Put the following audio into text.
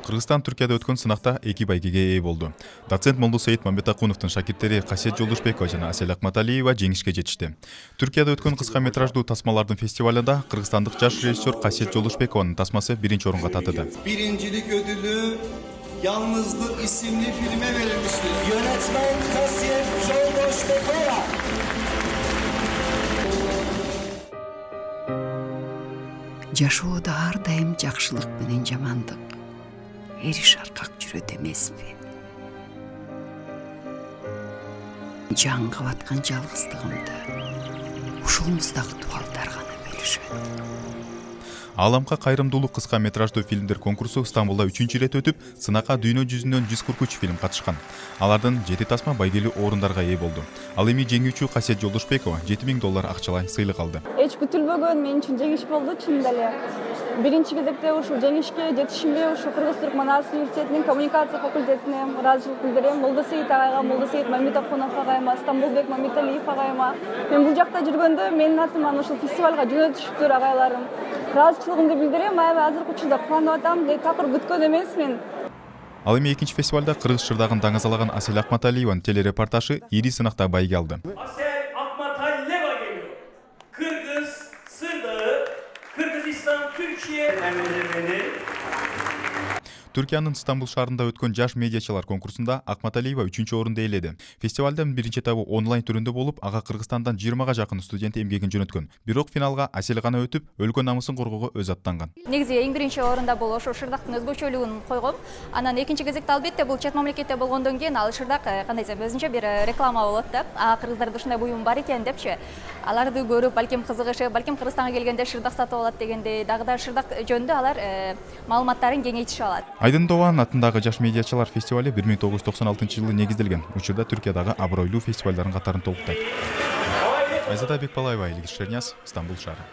Кыргызстан Түркияда өткөн сынакта 2 байгеге ээ болду. Доцент Молдосейит Мамбетакуновдун шакирттери Касиет Жолдошбекова жана Асель Акматалиева жеңишке жетишти. Түркияда өткөн кыска метраждуу тасмалардын фестивалында кыргызстандык жаш режиссер Касиет Жолдошбекованын тасмасы биринчи орунга татыды. Birincilik ödülü Yalnızlık isimli filme verilmiştir. Yönetmen Kasiet Joldoshbekova. Жашоодо ар дайым жакшылык менен жамандык эри шаркак жүрөт эмеспи. Жанга баткан жалгыздыгымды ушулмуздагы тубалдар гана бөлүшөт. Ааламга кайрымдуулук кыска метраждуу фильмдер конкурсу Стамбулда 3-чү ирет өтүп, сынакка дүйнө жүзүнөн 143 фильм катышкан. Алардын 7 тасма байгелүү орундарга ээ болду. Ал эми жеңүүчү Касиет Жолдошбекова $7000 акчалай сыйлык алды. Эч күтүлбөгөн мен үчүн жеңиш болду, чынында эле. Биринчи кезекте ушул жеңишке жетишимге ушу Кыргыз-Түркман университетинин коммуникация факультетине ыраазычылык билдирем. Молдосейит агайга, Молдосейит Мамбетакунов агайыма, Стамбулбек Мамбеталиев агайыма. Мен бул жакта жүргөндө менин атыман ушул фестивалга жөнөтүшүптүр агайларым. Ыраазычылыгымды билдирем. Азыркы учурда кубанып атам, такыр күткөн эмесмин. Ал эми экинчи фестивалда кыргыз шырдагын даңазалаган Асель Акматалиеванын телерепортажы ири сынакта байге алды. Aselь Akmatalieva geliyor. Kırgız Sırdağı, Kırgızistan Türkiye emirlerini. Түркиянын Стамбул шаарында өткөн жаш медиачылар конкурсунда Акматалиева 3-чү орунду ээледи. Фестивалдын биринчи этабы онлайн түрүндө болуп, ага Кыргызстандан 20га жакын студент эмгегин жөнөткөн. Бирок финалга Асель гана өтүп, өлкө намысын коргоого өзү аттанган. Негизи эң биринчи орунда бул ошо шырдактын өзгөчөлүгүн койгом. Анан экинчи кезекте албетте бул чет мамлекетте болгондон кийин ал шырдак кандай десем өзүнчө бир реклама болот да. Кыргыздарда ушундай буюм бар экен депчи. Аларды көрүп, балким кызыгышып, балким Кыргызстанга келгенде шырдак сатып алат дегендей, дагы да шырдак жөнүндө алар маалыматтарын кеңейтишип алат. Айдын Добан атындагы жаш медиачылар фестивали 1996-жылы негизделген. Учурда Түркиядагы абройлуу фестивалдардын катарын толуктайт. Айзада Бекбалаева, Илгиз Шерняз, Стамбул шаары.